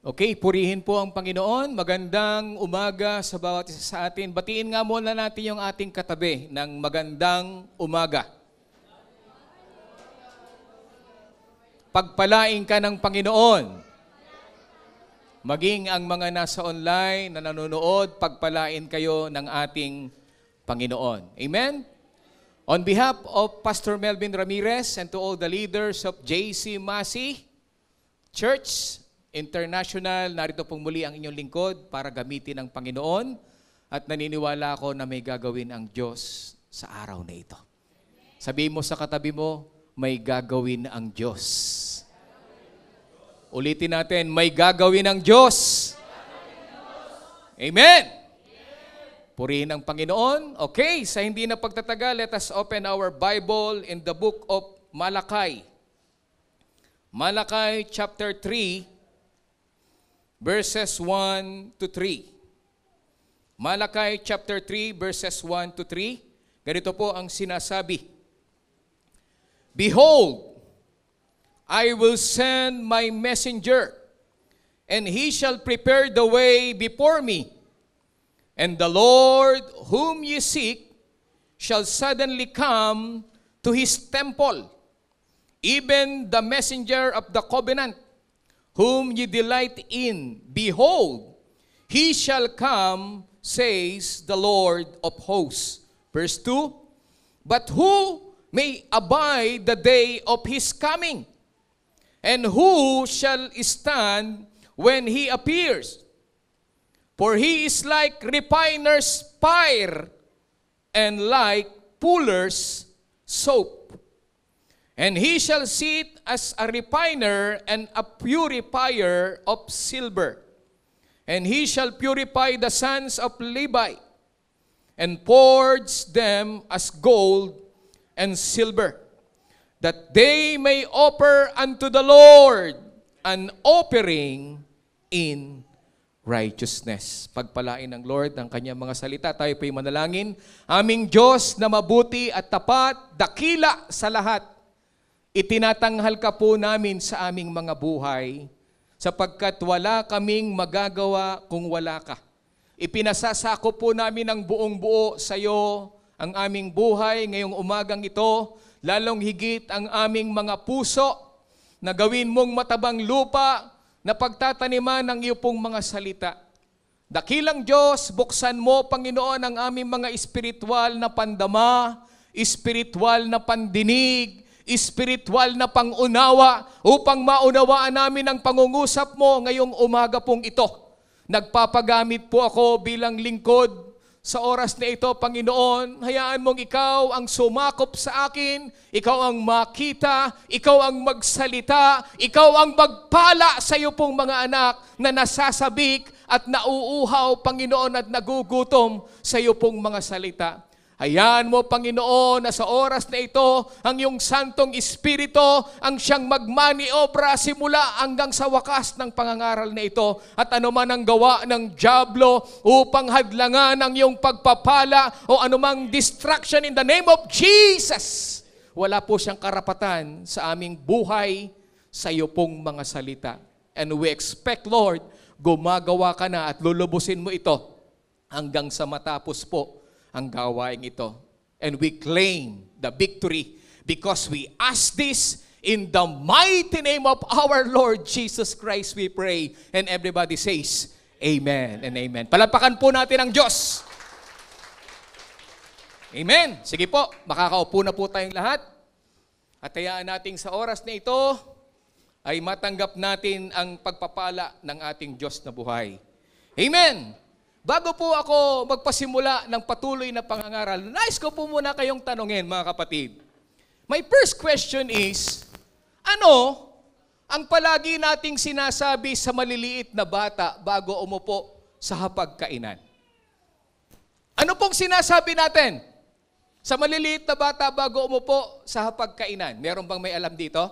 Okay, purihin po ang Panginoon. Magandang umaga sa bawat isa sa atin. Batiin nga muna natin yung ating katabi ng magandang umaga. Pagpalain ka ng Panginoon. Maging ang mga nasa online na nanonood, pagpalain kayo ng ating Panginoon. Amen? On behalf of Pastor Melvin Ramirez and to all the leaders of JC Masi Church International, narito pong muli ang inyong lingkod para gamitin ng Panginoon at naniniwala ako na may gagawin ang Diyos sa araw na ito. Sabihin mo sa katabi mo, may gagawin ang Diyos. Ulitin natin, may gagawin ang Diyos. Amen! Purihin ang Panginoon. Okay, sa hindi na pagtatagal, let us open our Bible in the book of Malachi. Malachi chapter 3, verses 1 to 3. Malachi chapter 3, verses 1 to 3. Ganito po ang sinasabi. Behold, I will send my messenger, and he shall prepare the way before me. And the Lord whom ye seek shall suddenly come to his temple, even the messenger of the covenant, whom ye delight in. Behold, he shall come, says the Lord of hosts. Verse 2, but who may abide the day of his coming? And who shall stand when he appears? For he is like refiner's fire, and like fuller's soap. And he shall sit as a refiner and a purifier of silver. And he shall purify the sons of Levi, and forge them as gold and silver, that they may offer unto the Lord an offering in righteousness. Pagpalain ng Lord ang kanyang mga salita. Tayo po'y manalangin. Aming Diyos na mabuti at tapat, dakila sa lahat, itinatanghal ka po namin sa aming mga buhay, sapagkat wala kaming magagawa kung wala ka. Ipinasasako po namin ang buong buo sa iyo ang aming buhay ngayong umagang ito, lalong higit ang aming mga puso na gawin mong matabang lupa na pagtataniman ng iyo pong mga salita. Dakilang Diyos, buksan mo, Panginoon, ang aming mga espiritual na pandama, espiritual na pandinig, espiritual na pangunawa upang maunawaan namin ang pangungusap mo ngayong umaga pong ito. Nagpapagamit po ako bilang lingkod sa oras na ito, Panginoon. Hayaan mong ikaw ang sumakop sa akin, ikaw ang makita, ikaw ang magsalita, ikaw ang magpala sa iyo pong mga anak na nasasabik at nauuhaw, Panginoon, at nagugutom sa iyo pong mga salita. Hayaan mo, Panginoon, na sa oras na ito, ang iyong Santong Espiritu ang siyang magmaniobra simula hanggang sa wakas ng pangangaral na ito. At anuman ang gawa ng dyablo upang hadlangan ang iyong pagpapala o anumang distraction in the name of Jesus, wala po siyang karapatan sa aming buhay sa iyo pong mga salita. And we expect, Lord, gumagawa ka na at lulubusin mo ito hanggang sa matapos po ang gawain ito. And we claim the victory because we ask this in the mighty name of our Lord Jesus Christ we pray. And everybody says, Amen and Amen. Palapakan po natin ang Diyos. Amen. Sige po, makakaupo na po tayong lahat. At hayaan natin sa oras na ito ay matanggap natin ang pagpapala ng ating Diyos na buhay. Amen. Bago po ako magpasimula ng patuloy na pangangaral, nais ko po muna kayong tanungin, mga kapatid. My first question is, ano ang palagi nating sinasabi sa maliliit na bata bago umupo sa hapagkainan? Ano pong sinasabi natin sa maliliit na bata bago umupo sa hapagkainan? Meron bang may alam dito?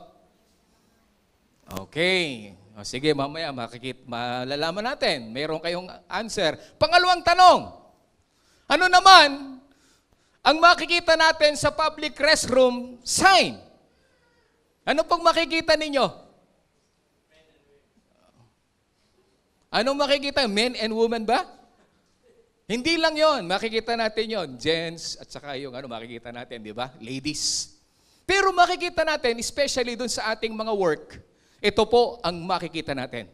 Okay. O sige, mamaya malalaman natin. Mayroon kayong answer. Pangalawang tanong, ano naman ang makikita natin sa public restroom sign? Ano pong makikita ninyo? Anong makikita? Men and women ba? Hindi lang yon, makikita natin yon, gents at saka yung makikita natin, di ba? Ladies. Pero makikita natin, especially dun sa ating mga work, ito po ang makikita natin.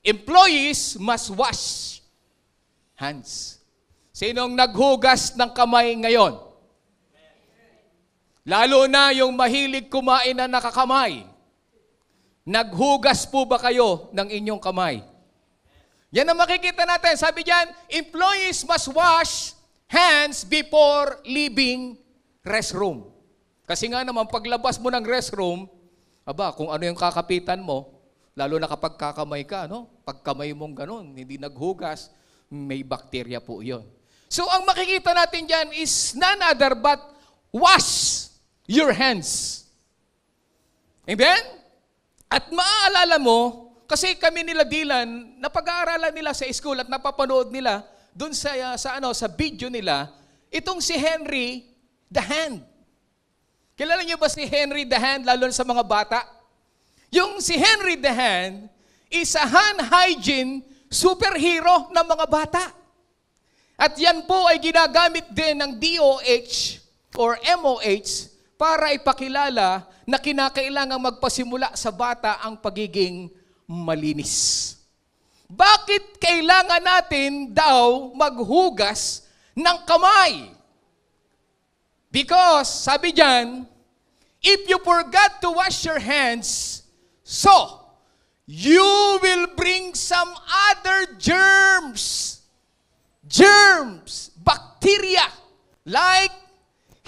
Employees must wash hands. Sinong naghugas ng kamay ngayon? Lalo na yung mahilig kumain na nakakamay. Naghugas po ba kayo ng inyong kamay? Yan ang makikita natin. Sabi diyan, employees must wash hands before leaving restroom. Kasi nga naman, paglabas mo ng restroom, kung ano yung kakapitan mo, lalo na kapag kakamay ka, pagkamay mong ganun, hindi naghugas, may bakterya po yun. So, ang makikita natin dyan is none other but wash your hands. Amen? At maaalala mo, kasi kami nila Dylan, napag-aaralan nila sa school at napapanood nila dun sa video nila, itong si Henry the Hand. Kilala niyo ba si Henry the Hand, lalo na sa mga bata? Yung si Henry the Hand is a hand hygiene superhero ng mga bata. At yan po ay ginagamit din ng DOH or MOH para ipakilala na kinakailangang magpasimula sa bata ang pagiging malinis. Bakit kailangan natin daw maghugas ng kamay? Because, sabi diyan, if you forgot to wash your hands, so, you will bring some other germs, bacteria, like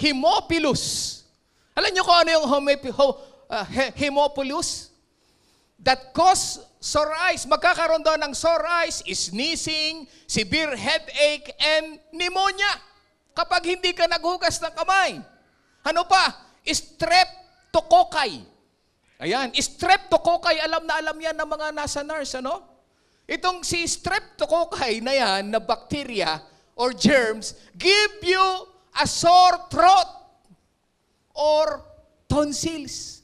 Haemophilus. Alam niyo kung ano yung Haemophilus? That cause sore eyes. Magkakaroon daw ng sore eyes, sneezing, severe headache, and pneumonia. Kapag hindi ka naghugas ng kamay. Ano pa? Streptococci. Ayan, streptococci, alam na alam yan ng mga nasa nurse, Itong si streptococci na yan, na bacteria or germs, give you a sore throat or tonsils.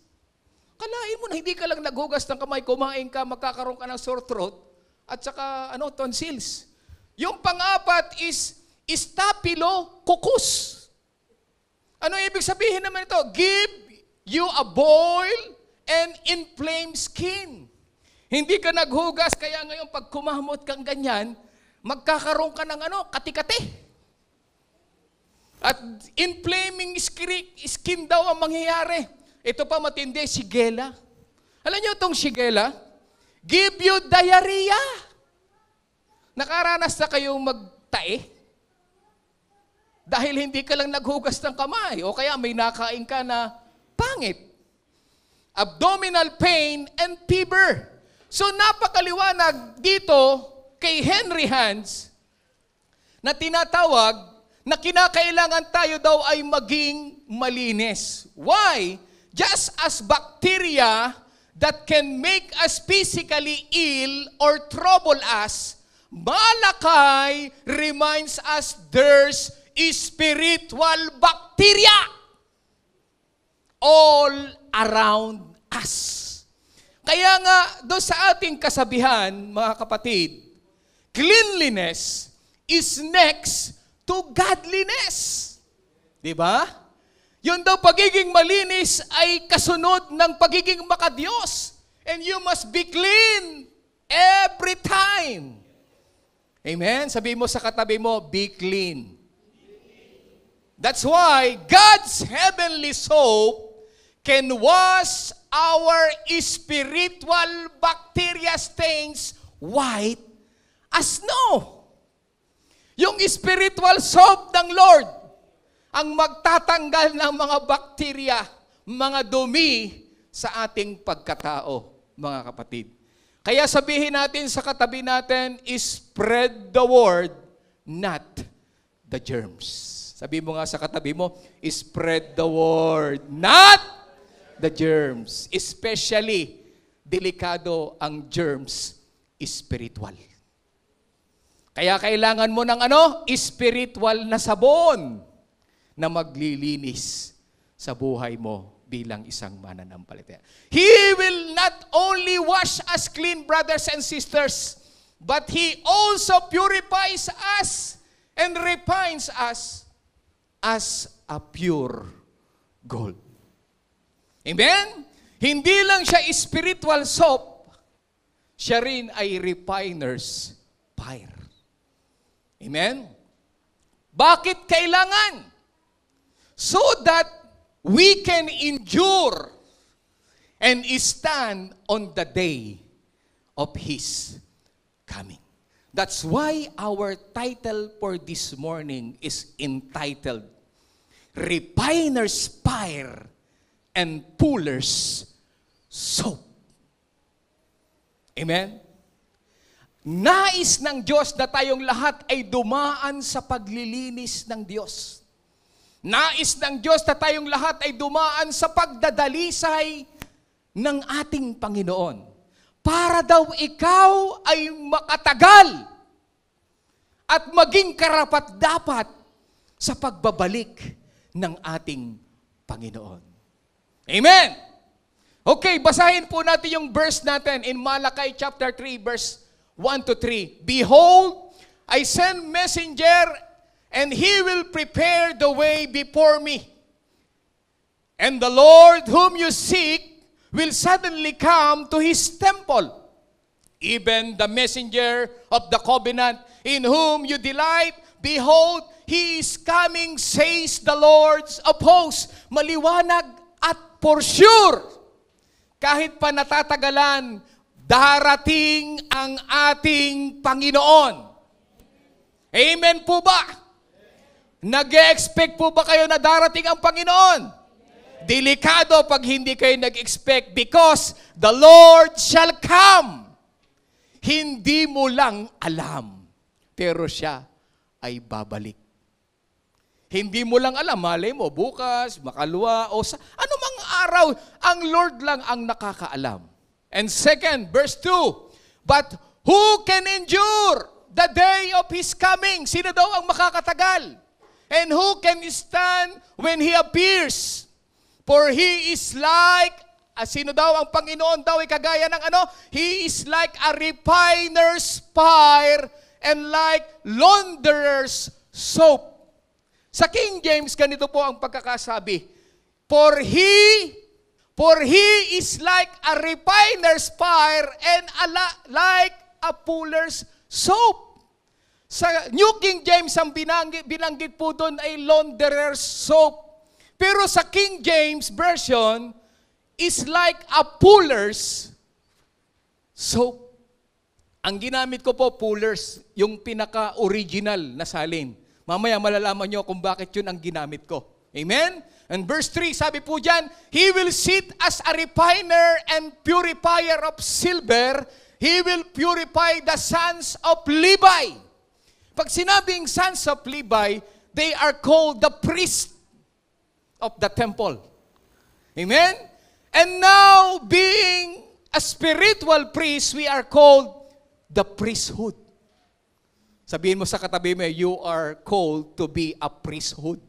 Kalain mo na hindi ka lang naghugas ng kamay, kumain ka, magkakaroon ka ng sore throat at saka tonsils. Yung pang-apat is Staphylococcus. Ano ibig sabihin naman ito? Give you a boil and inflamed skin. Hindi ka naghugas, kaya ngayon pag kumamot kang ganyan, magkakaroon ka ng kati-kati. At inflaming skin daw ang mangyayari. Ito pa matindi, shigella. Alam niyo itong shigella? Give you diarrhea. Nakaranas na kayong magtae? Dahil hindi ka lang naghugas ng kamay o kaya may nakain ka na pangit. Abdominal pain and fever. So napakaliwanag dito kay Henry Hands na tinatawag na kinakailangan tayo daw ay maging malinis. Why? Just as bacteria that can make us physically ill or trouble us, Malakay reminds us there's spiritual bacteria all around us. Kaya nga, doon sa ating kasabihan, mga kapatid, cleanliness is next to godliness. Diba? Yun daw, pagiging malinis ay kasunod ng pagiging makadiyos. And you must be clean every time. Amen? Sabi mo sa katabi mo, be clean. That's why God's heavenly soap can wash our spiritual bacteria stains white as snow. Yung spiritual soap ng Lord ang magtatanggal ng mga bakterya, mga dumi sa ating pagkatao, mga kapatid. Kaya sabihin natin sa katabi natin, spread the word, not the germs. Sabi mo nga sa katabi mo, spread the word, not the germs. Especially, delikado ang germs, spiritual. Kaya kailangan mo ng spiritual na sabon na maglilinis sa buhay mo bilang isang mananampalataya. He will not only wash us clean, brothers and sisters, but He also purifies us and refines us as a pure gold. Amen? Hindi lang siya spiritual soap, siya rin ay refiner's fire. Amen? Bakit kailangan? So that we can endure and stand on the day of His coming. That's why our title for this morning is entitled, Refiner's Fire and Fuller's Soap. Amen? Nais ng Diyos na tayong lahat ay dumaan sa paglilinis ng Diyos. Nais ng Diyos na tayong lahat ay dumaan sa pagdadalisay ng ating Panginoon. Para daw ikaw ay makatagal at maging karapat-dapat sa pagbabalik ng ating Panginoon. Amen! Okay, basahin po natin yung verse natin in Malachi chapter 3, verse 1 to 3. Behold, I send messenger, and he will prepare the way before me. And the Lord whom you seek will suddenly come to his temple. Even the messenger of the covenant in whom you delight, behold, he is coming, says the Lord of hosts. Maliwanag at for sure, kahit pa natatagalan, darating ang ating Panginoon. Amen po ba? Nag-e-expect po ba kayo na darating ang Panginoon? Delikado pag hindi kayo nag-expect because the Lord shall come. Hindi mo lang alam, pero siya ay babalik. Hindi mo lang alam, malay mo, bukas, makalwa, o sa anumang araw, ang Lord lang ang nakakaalam. And second, verse 2, but who can endure the day of His coming? Sino daw ang makakatagal? And who can stand when He appears? For He is like, sino daw ang Panginoon daw ay kagaya ng ano? He is like a refiner's fire and like launderer's soap. Sa King James, ganito po ang pagkakasabi. For he is like a refiner's fire and like a fuller's soap. Sa New King James, ang binanggit po doon ay launderer's soap. Pero sa King James Version, is like a fuller's soap. Ang ginamit ko po, fullers, yung pinaka-original na salin. Mamaya malalaman nyo kung bakit yun ang ginamit ko. Amen? And verse 3, sabi po dyan, He will sit as a refiner and purifier of silver. He will purify the sons of Levi. Pag sinabing sons of Levi, they are called the priest of the temple. Amen? And now, being a spiritual priest, we are called the priesthood. Sabihin mo sa katabi mo, you are called to be a priesthood.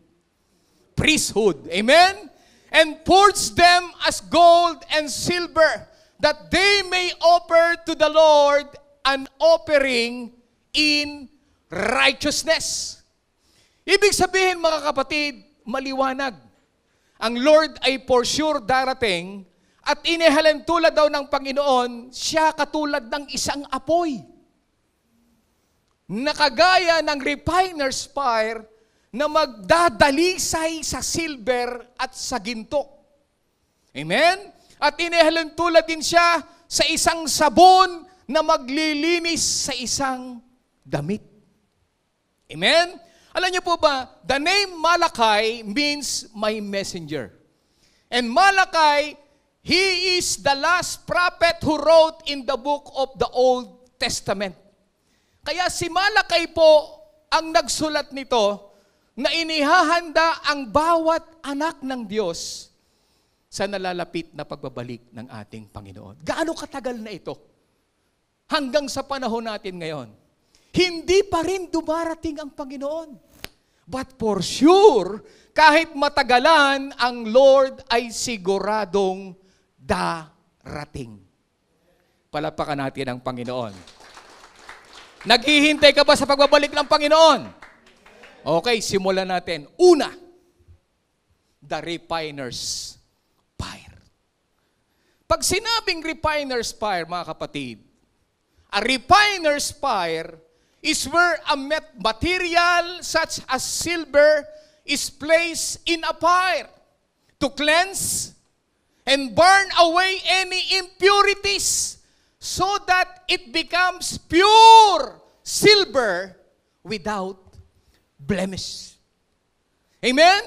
Priesthood. Amen? And purge them as gold and silver, that they may offer to the Lord an offering in righteousness. Ibig sabihin, mga kapatid, maliwanag. Ang Lord ay for sure darating at inihalin tulad daw ng Panginoon, siya katulad ng isang apoy. Nakagaya ng refiner's fire na magdadalisay sa silver at sa ginto. Amen? At inihalin tulad din siya sa isang sabon na maglilinis sa isang damit. Amen? Alam niyo po ba, the name Malachi means my messenger. And Malachi, he is the last prophet who wrote in the book of the Old Testament. Kaya si Malachi po ang nagsulat nito na inihahanda ang bawat anak ng Diyos sa nalalapit na pagbabalik ng ating Panginoon. Gaano katagal na ito? Hanggang sa panahon natin ngayon. Hindi pa rin dumarating ang Panginoon. But for sure, kahit matagalan, ang Lord ay siguradong darating. Palapakan natin ang Panginoon. Naghihintay ka ba sa pagbabalik ng Panginoon? Okay, simulan natin. Una, the refiner's fire. Pag sinabing refiner's fire, mga kapatid, a refiner's fire is where a material such as silver is placed in a fire to cleanse and burn away any impurities so that it becomes pure silver without blemish. Amen?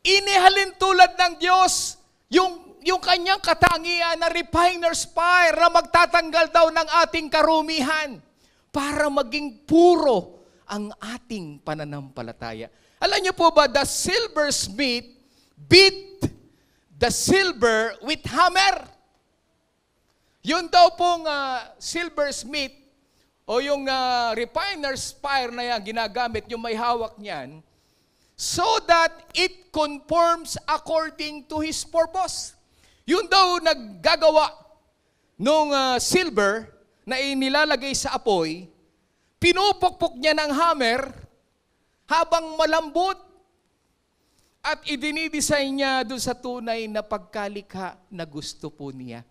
Inihalin tulad ng Diyos yung kanyang katangian na refiner's fire na magtatanggal daw ng ating karumihan para maging puro ang ating pananampalataya. Alam niyo po ba, the silversmith beat the silver with hammer. Yun daw pong silversmith o yung refiner's fire na yan, ginagamit, yung may hawak niyan, so that it conforms according to his purpose. Yun daw naggagawa nung silver na inilalagay sa apoy, pinupukpok niya ng hammer habang malambot at idinidesign niya doon sa tunay na pagkalikha na gusto po niya.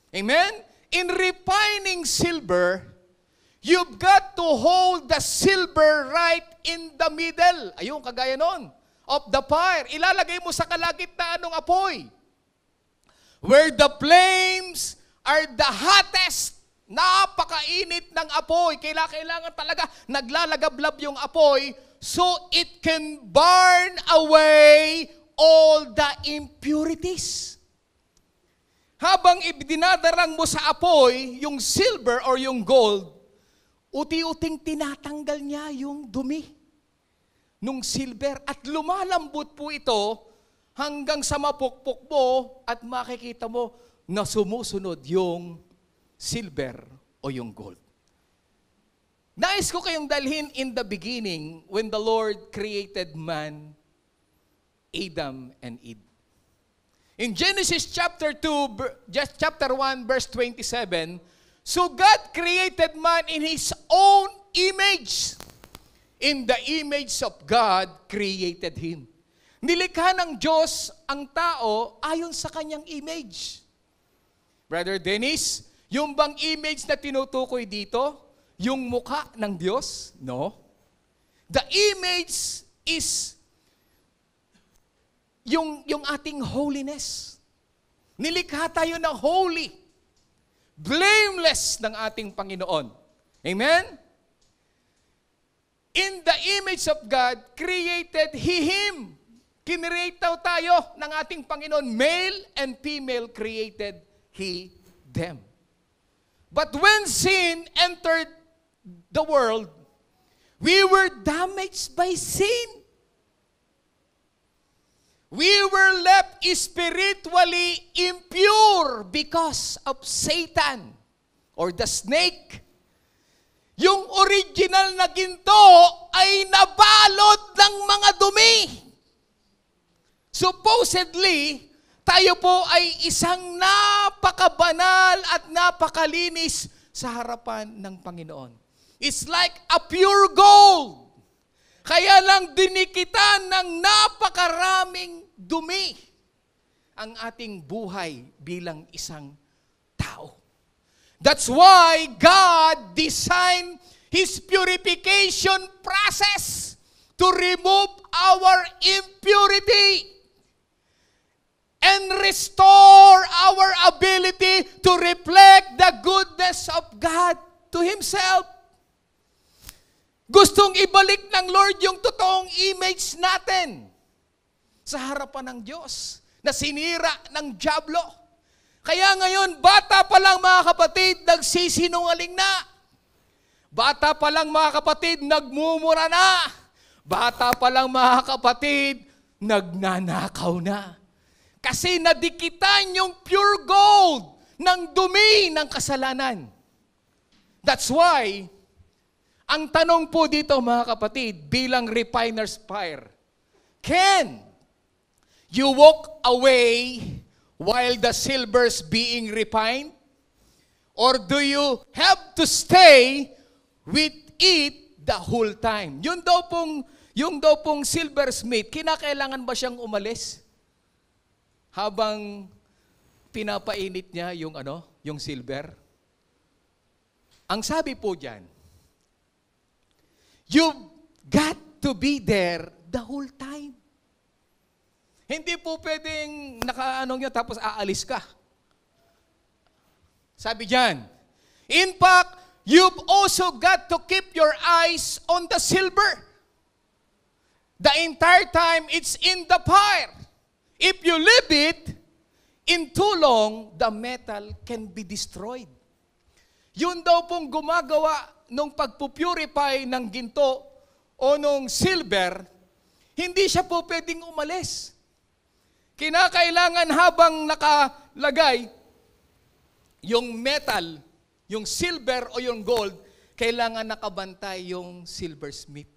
Amen? In refining silver, you've got to hold the silver right in the middle. Ayun, kagaya nun. Of the fire. Ilalagay mo sa kalagitnaan ng apoy. Where the flames are the hottest. Napakainit ng apoy. Kailangan talaga naglalagablab yung apoy so it can burn away all the impurities. Habang ibdinadarang mo sa apoy yung silver or yung gold, uti-uting tinatanggal niya yung dumi nung silver at lumalambot po ito hanggang sa mapukpok mo at makikita mo na sumusunod yung silver o yung gold. Nais ko kayong dalhin in the beginning when the Lord created man, Adam and Eve. In Genesis chapter 2, chapter 1, verse 27, so God created man in His own image. In the image of God, created him. Nilikha ng Diyos ang tao ayon sa kanyang image. Brother Dennis, yung bang image na tinutukoy dito, yung mukha ng Diyos? No. The image is yung ating holiness. Nilikha tayo na holy, blameless ng ating Panginoon. Amen? In the image of God, created He Him. Kinreate tayo ng ating Panginoon. Male and female created He them. But when sin entered the world, we were damaged by sin. We were left spiritually impure because of Satan or the snake. Yung original na ginto ay nabalot ng mga dumi. Supposedly, tayo po ay isang napakabanal at napakalinis sa harapan ng Panginoon. It's like a pure gold. Kaya lang dinikitan ng napakaraming dumi ang ating buhay bilang isang tao. That's why God designed His purification process to remove our impurity and restore our ability to reflect the goodness of God to Himself. Gustong ibalik ng Lord yung totoong image natin sa harapan ng Diyos na sinira ng dyablo. Kaya ngayon, bata pa lang mga kapatid, nagsisinungaling na. Bata pa lang mga kapatid, nagmumura na. Bata pa lang mga kapatid, nagnanakaw na. Kasi nadikitan yung pure gold ng dumi ng kasalanan. That's why, ang tanong po dito mga kapatid, bilang refiner's fire, can you walk away while the silver's being refined? Or do you have to stay with it the whole time. Yung daw pong silversmith, kinakailangan ba siyang umalis? Habang pinapainit niya yung silver? Ang sabi po diyan, you've got to be there the whole time. Hindi po pwedeng tapos aalis ka. Sabi diyan, in fact, you've also got to keep your eyes on the silver. The entire time it's in the fire. If you leave it in too long, the metal can be destroyed. Yun daw pong gumagawa nung pagpupurify ng ginto o nung silver, hindi siya po pwedeng umalis. Kinakailangan habang nakalagay yung metal, yung silver o yung gold, kailangan nakabantay yung silversmith.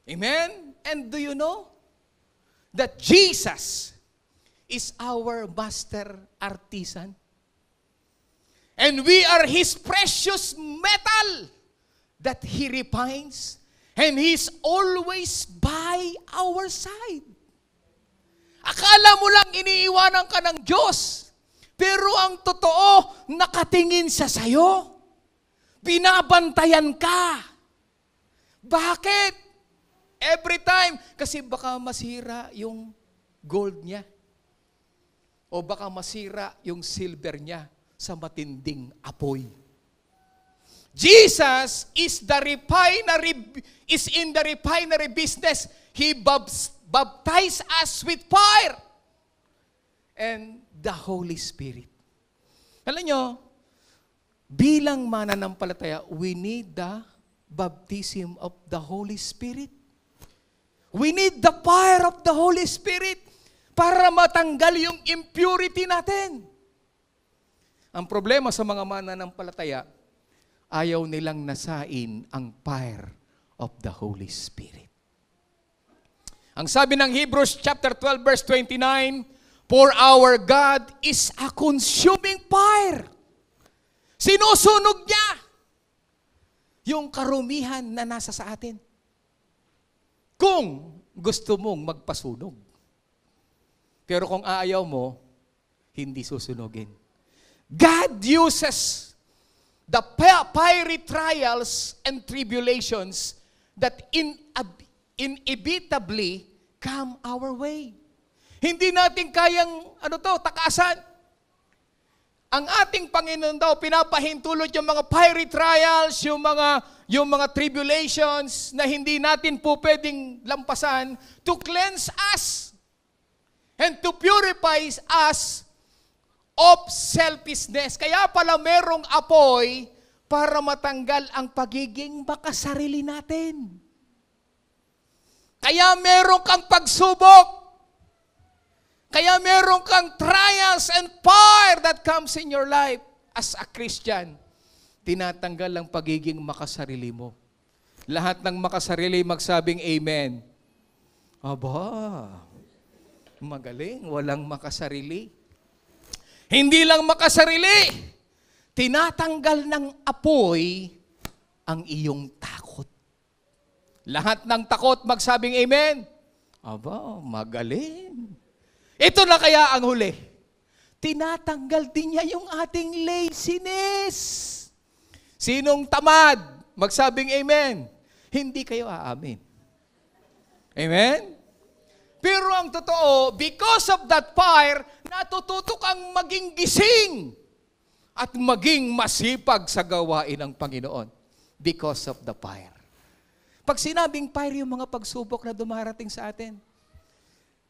Amen? And do you know that Jesus is our master artisan? And we are His precious metal that He refines, and He's always by our side. Akala mo lang iniiwanan ka ng Diyos, pero ang totoo, nakatingin siya sa'yo. Binabantayan ka. Bakit? Every time, kasi baka masira yung gold niya. O baka masira yung silver niya sa matinding apoy. Jesus is in the refinery business. He baptized us with fire and the Holy Spirit. Alam nyo, bilang mananampalataya, we need the baptism of the Holy Spirit. We need the fire of the Holy Spirit para matanggal yung impurity natin. Ang problema sa mga mananampalataya, ayaw nilang nasain ang fire of the Holy Spirit. Ang sabi ng Hebrews chapter 12 verse 29, for our God is a consuming fire. Sinusunog niya yung karumihan na nasa sa atin. Kung gusto mong magpasunog. Pero kung ayaw mo, hindi susunogin. God uses the fiery trials and tribulations that inevitably come our way. Hindi natin kayang, takasan. Ang ating Panginoon daw, pinapahintulot yung mga fiery trials, yung mga tribulations na hindi natin po pwedeng lampasan to cleanse us and to purify us of selfishness. Kaya pala merong apoy para matanggal ang pagiging makasarili natin. Kaya meron kang pagsubok. Kaya meron kang trials and fire that comes in your life as a Christian. Tinatanggal ang pagiging makasarili mo. Lahat ng makasarili magsabing amen. Aba, magaling, walang makasarili. Hindi lang makasarili, tinatanggal ng apoy ang iyong takot. Lahat ng takot magsabing amen. Aba, magaling. Ito na kaya ang huli. Tinatanggal din niya yung ating laziness. Sinong tamad? Magsabing amen. Hindi kayo aamin. Amen? Pero ang totoo, because of that fire, natututo kang maging gising at maging masipag sa gawain ng Panginoon because of the fire. Pag sinabing fire, yung mga pagsubok na dumarating sa atin,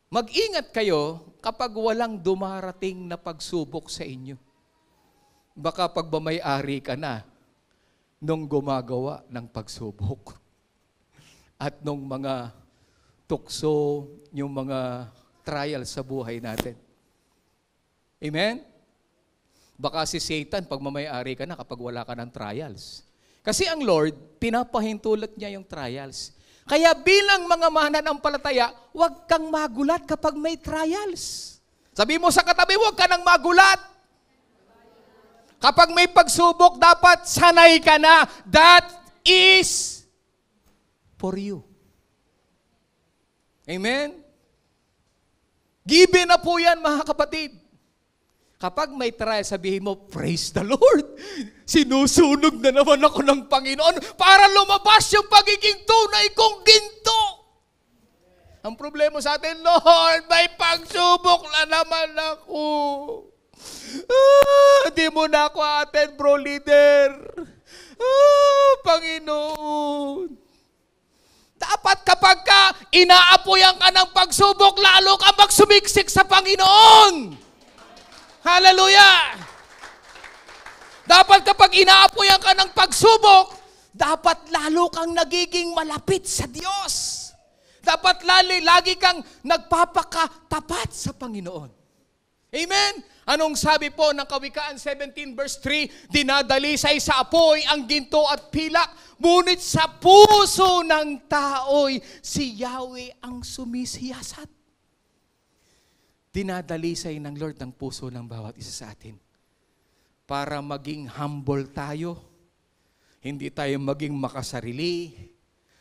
mag-ingat kayo kapag walang dumarating na pagsubok sa inyo. Baka pagbamay-ari ka na nung gumagawa ng pagsubok. At nung mga tukso, yung mga trial sa buhay natin. Amen? Baka si Satan, pag mamay-ari ka na kapag wala ka ng trials. Kasi ang Lord, pinapahintulot niya yung trials. Kaya bilang mga mananampalataya, huwag kang magulat kapag may trials. Sabi mo sa katabi, huwag ka nang magulat. Kapag may pagsubok, dapat sanay ka na. That is for you. Amen? Given na po yan, mga kapatid. Kapag may trial, sabihin mo, praise the Lord. Sinusunog na naman ako ng Panginoon para lumabas yung pagiging tunay kong ginto. Ang problema sa atin, Lord, may pagsubok na naman ako. Di mo na ako atin, bro leader. Panginoon. Dapat kapag ka inaapoyan ka ng pagsubok, lalo ka magsumiksik sa Panginoon. Hallelujah! Dapat kapag inaapoyan ka ng pagsubok, dapat lalo kang nagiging malapit sa Diyos. Dapat lagi kang nagpapakatapat sa Panginoon. Amen? Anong sabi po ng Kawikaan 17 verse 3? Dinadalisay sa apoy ang ginto at pilak, ngunit sa puso ng tao'y si Yahweh ang sumisiyasat. Dinadalisay ng Lord ang puso ng bawat isa sa atin para maging humble tayo, hindi tayo maging makasarili,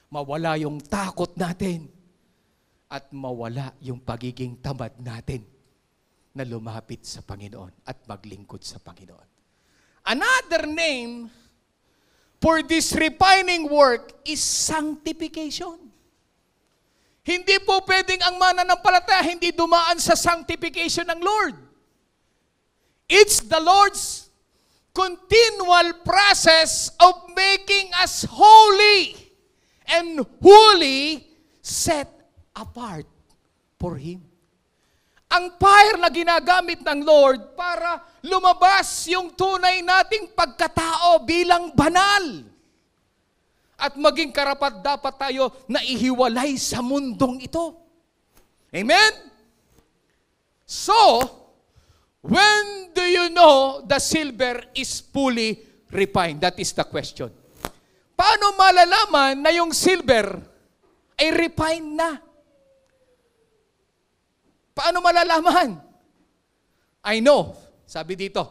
mawala yung takot natin, at mawala yung pagiging tamad natin na lumapit sa Panginoon at maglingkod sa Panginoon. Another name for this refining work is sanctification. Hindi po pwedeng ang mananampalataya hindi dumaan sa sanctification ng Lord. It's the Lord's continual process of making us holy and wholly set apart for Him. Ang fire na ginagamit ng Lord para lumabas yung tunay nating pagkatao bilang banal. At maging karapat dapat tayo na ihiwalay sa mundong ito. Amen? So, when do you know the silver is fully refined? That is the question. Paano malalaman na yung silver ay refined na? Paano malalaman? I know. Sabi dito,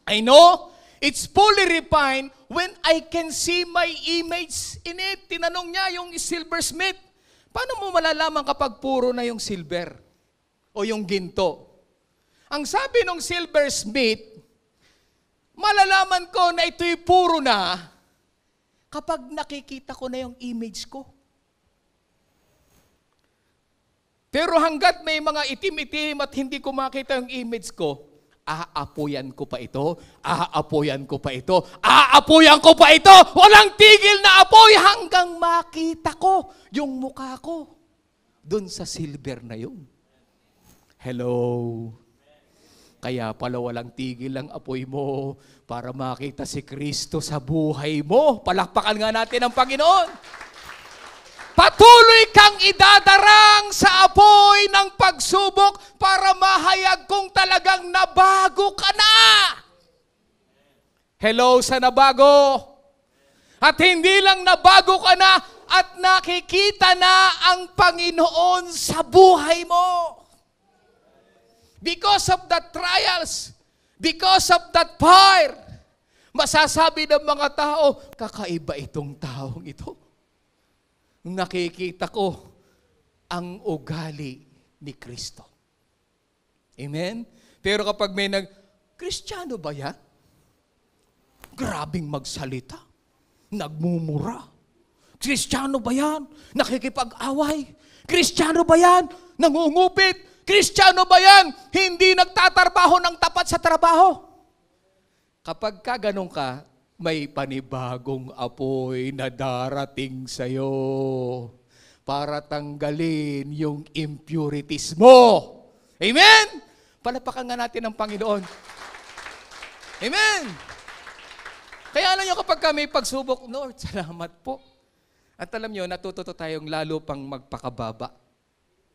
I know it's fully refined when I can see my image in it. Tinanong niya yung silversmith, paano mo malalaman kapag puro na yung silver o yung ginto? Ang sabi ng silversmith, malalaman ko na ito'y puro na kapag nakikita ko na yung image ko. Pero hanggat may mga itim-itim at hindi ko makita yung image ko, aapoyan ko pa ito, aapoyan ko pa ito, aapoyan ko pa ito. Walang tigil na apoy hanggang makita ko yung mukha ko dun sa silver na yun. Hello. Kaya pala walang tigil ang apoy mo para makita si Kristo sa buhay mo. Palakpakan nga natin ang Panginoon. Patuloy kang idadarang sa apoy ng pagsubok para mahayag kung talagang nabago ka na. Hello sa nabago. At hindi lang nabago ka na at nakikita na ang Panginoon sa buhay mo. Because of the trials, because of that fire, masasabi ng mga tao, kakaiba itong taong ito. Nakikita ko ang ugali ni Kristo. Amen? Pero kapag may Kristiyano ba yan? Grabing magsalita. Nagmumura. Kristiyano ba yan? Nakikipag-away. Kristiyano ba yan? Nangungupit. Kristiyano ba yan? Hindi nagtatrabaho ng tapat sa trabaho. Kapag ganun ka, may panibagong apoy na darating sa'yo para tanggalin yung impurities mo. Amen? Palapakan nga natin ang Panginoon. Amen? Kaya alam nyo kapag may pagsubok, Lord, salamat po. At alam nyo, natututo tayong lalo pang magpakababa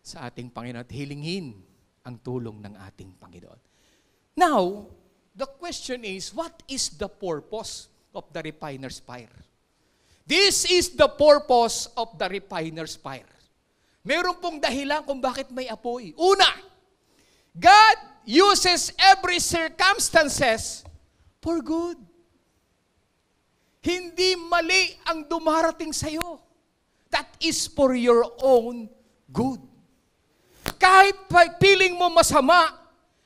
sa ating Panginoon at hilingin ang tulong ng ating Panginoon. Now, the question is, what is the purpose of the refiner's fire? This is the purpose of the refiner's fire. Meron pong dahilan kung bakit may apoy. Una, God uses every circumstances for good. Hindi mali ang dumarating sa'yo. That is for your own good. Kahit feeling mo masama,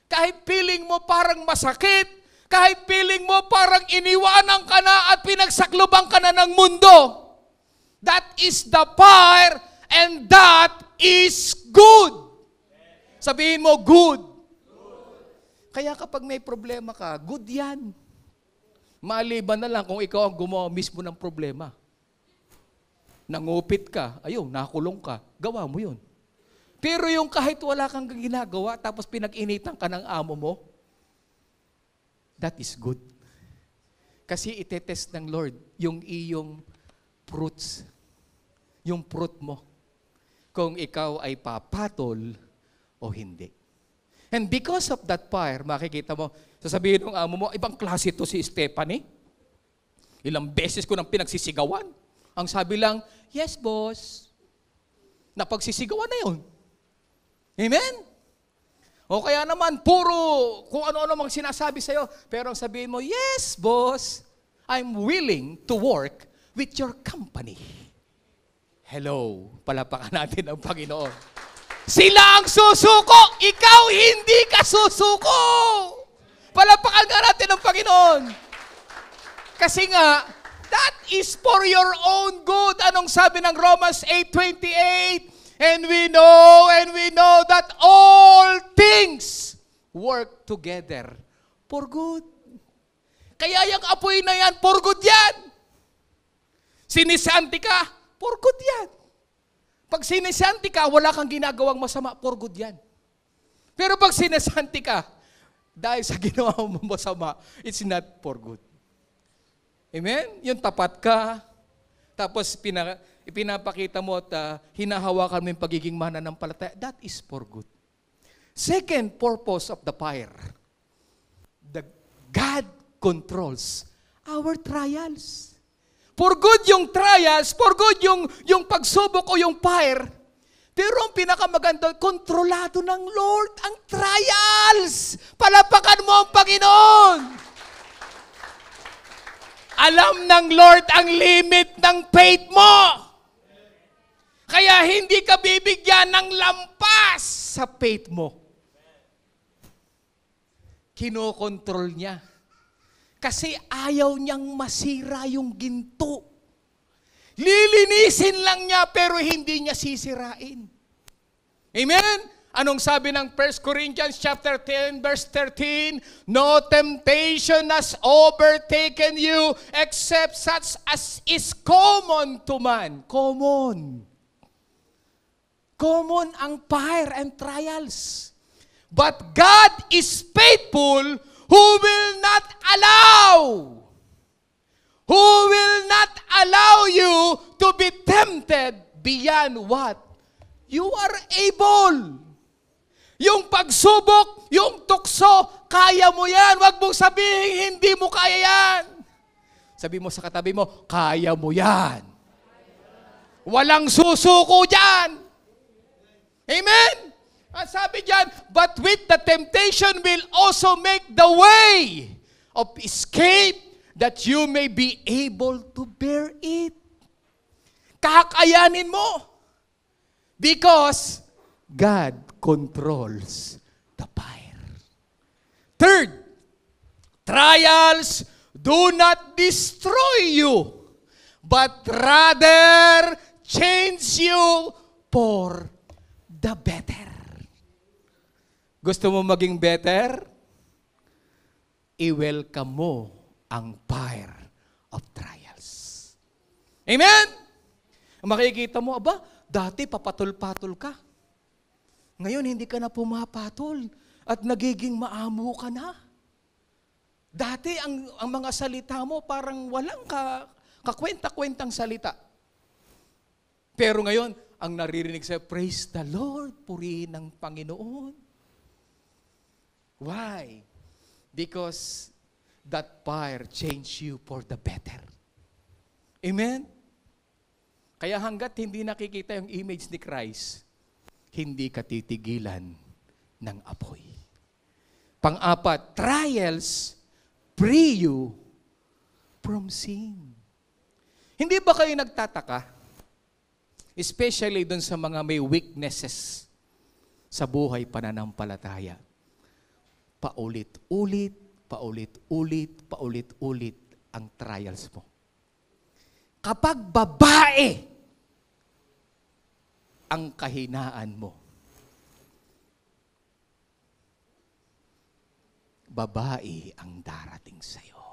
kahit feeling mo parang masakit, kahit feeling mo parang iniwanan ka na at pinagsakluban ka na ng mundo, that is the fire and that is good. Sabihin mo, good. Kaya kapag may problema ka, good yan. Maliban na lang kung ikaw ang gumawa mismo ng problema. Nangupit ka, ayun, nakulong ka, gawa mo yun. Pero yung kahit wala kang ginagawa, tapos pinag-initan ka ng amo mo, that is good. Kasi itetest ng Lord yung iyong fruits, yung fruit mo, kung ikaw ay papatol o hindi. And because of that fire, makikita mo, sasabihin ng amo mo, ibang klase to si Stephanie. Ilang beses ko nang pinagsisigawan. Ang sabi lang, yes, boss. Napagsisigawan na yun. Amen? O kaya naman, puro kung ano-ano mang sinasabi sa'yo. Pero ang sabihin mo, yes, boss. I'm willing to work with your company. Hello. Palapakan natin ang Panginoon. Sila ang susuko. Ikaw hindi ka susuko. Palapakan nga natin ang Panginoon. Kasi nga, that is for your own good. Anong sabi ng Romans 8:28? And we know that all things work together for good. Kaya yung apoy na yan, for good yan. Sinisanti ka, for good yan. Pag sinisanti ka, wala kang ginagawang masama, for good yan. Pero pag sinisanti ka, dahil sa ginawa mo masama, it's not for good. Amen? Yung tapat ka, tapos ipinapakita mo at hinahawakan mo yung pagiging mananampalataya, that is for good. Second purpose of the fire, God controls our trials. For good yung trials, for good yung pagsubok o yung fire, pero ang pinakamaganda, kontrolado ng Lord ang trials. Palapakan mo ang Panginoon. Alam ng Lord ang limit ng faith mo. Kaya hindi ka bibigyan ng lampas sa faith mo. Kinokontrol niya. Kasi ayaw niyang masira yung ginto. Lilinisin lang niya pero hindi niya sisirain. Amen? Anong sabi ng 1 Corinthians chapter 10 verse 13? No temptation has overtaken you except such as is common to man. Common. Common ang fire and trials. But God is faithful who will not allow you to be tempted beyond what you are able. Yung pagsubok, yung tukso, kaya mo yan. Huwag mong sabihin, hindi mo kaya yan. Sabi mo sa katabi mo, kaya mo yan. Walang susuko dyan. Amen? At sabi dyan, but with the temptation will also make the way of escape that you may be able to bear it. Kakayanin mo. Because God controls the fire. Third, trials do not destroy you, but rather change you for the better. Gusto mo maging better? I-welcome mo ang fire of trials. Amen? Makikita mo, aba, dati papatol-patol ka. Ngayon, hindi ka na pumapatol at nagiging maamo ka na. Dati, ang mga salita mo parang walang kakwenta-kwentang salita. Pero ngayon, ang naririnig sa'yo, praise the Lord, purihin ng Panginoon. Why? Because that fire changed you for the better. Amen? Kaya hanggat hindi nakikita yung image ni Christ, hindi ka titigilan ng apoy. Pang-apat, trials free you from sin. Hindi ba kayo nagtataka? Especially dun sa mga may weaknesses sa buhay pananampalataya. Paulit-ulit, paulit-ulit, paulit-ulit ang trials mo. Kapag babae ang kahinaan mo, babae ang darating sa'yo.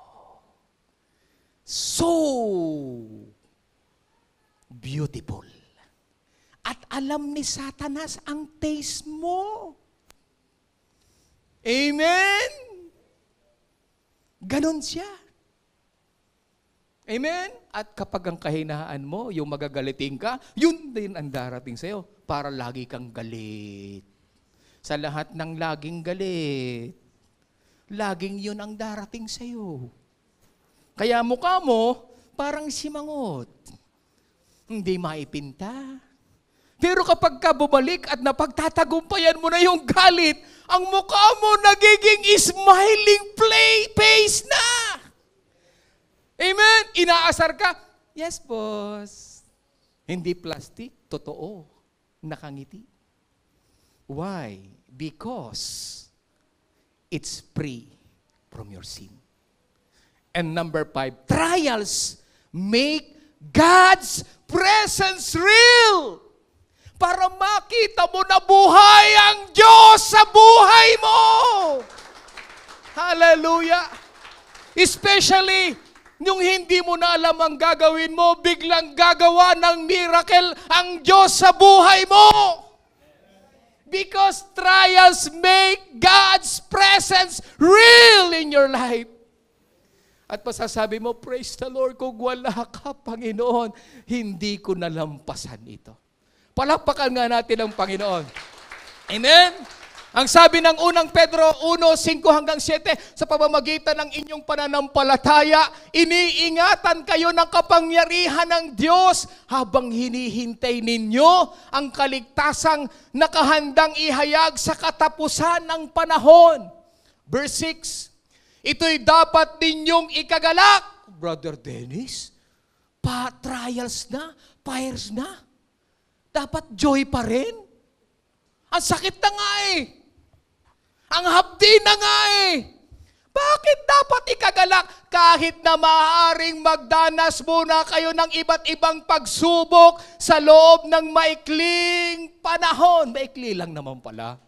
So beautiful. At alam ni Satanas ang taste mo. Amen? Ganon siya. Amen? At kapag ang kahinaan mo, yung magagalitin ka, yun din ang darating sa'yo para lagi kang galit. Sa lahat ng laging galit, laging yun ang darating sa'yo. Kaya mukha mo, parang simangot. Hindi maipinta. Pero kapag ka bumalik at napagtatagumpayan mo na yung galit, ang mukha mo nagiging smiling face na. Amen? Inaasar ka? Yes, boss. Hindi plastic, totoo. Nakangiti. Why? Because it's free from your sin. And number 5, trials make God's presence real. Para makita mo na buhay ang Diyos sa buhay mo. Hallelujah. Especially, yung hindi mo na alam ang gagawin mo, biglang gagawa ng miracle ang Diyos sa buhay mo. Because trials make God's presence real in your life. At masasabi mo, praise the Lord, kung wala ka, Panginoon, hindi ko nalampasan ito. Palakpakan nga natin ang Panginoon. Amen? Ang sabi ng unang Pedro 1:5-7, sa pamamagitan ng inyong pananampalataya, iniingatan kayo ng kapangyarihan ng Diyos habang hinihintay ninyo ang kaligtasang nakahandang ihayag sa katapusan ng panahon. Verse 6, ito'y dapat ninyong ikagalak. Brother Dennis, trials na, fires na. Dapat joy pa rin. Ang sakit na nga eh. Ang hapdi na nga eh. Bakit dapat ikagalak? Kahit na maaaring magdanas muna kayo ng iba't ibang pagsubok sa loob ng maikling panahon. Maikli lang naman pala.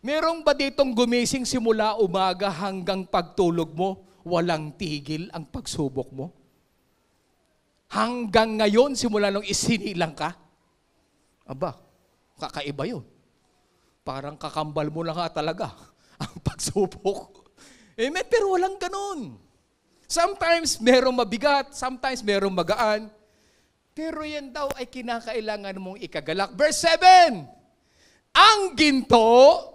Merong ba ditong gumising simula umaga hanggang pagtulog mo, walang tigil ang pagsubok mo? Hanggang ngayon, simula nung isinilang ka? Aba, kakaiba yun. Parang kakambal mo na nga talaga ang pagsubok. Amen? Pero walang ganun. Sometimes merong mabigat, sometimes merong magaan. Pero yan daw ay kinakailangan mong ikagalak. Verse 7, ang ginto,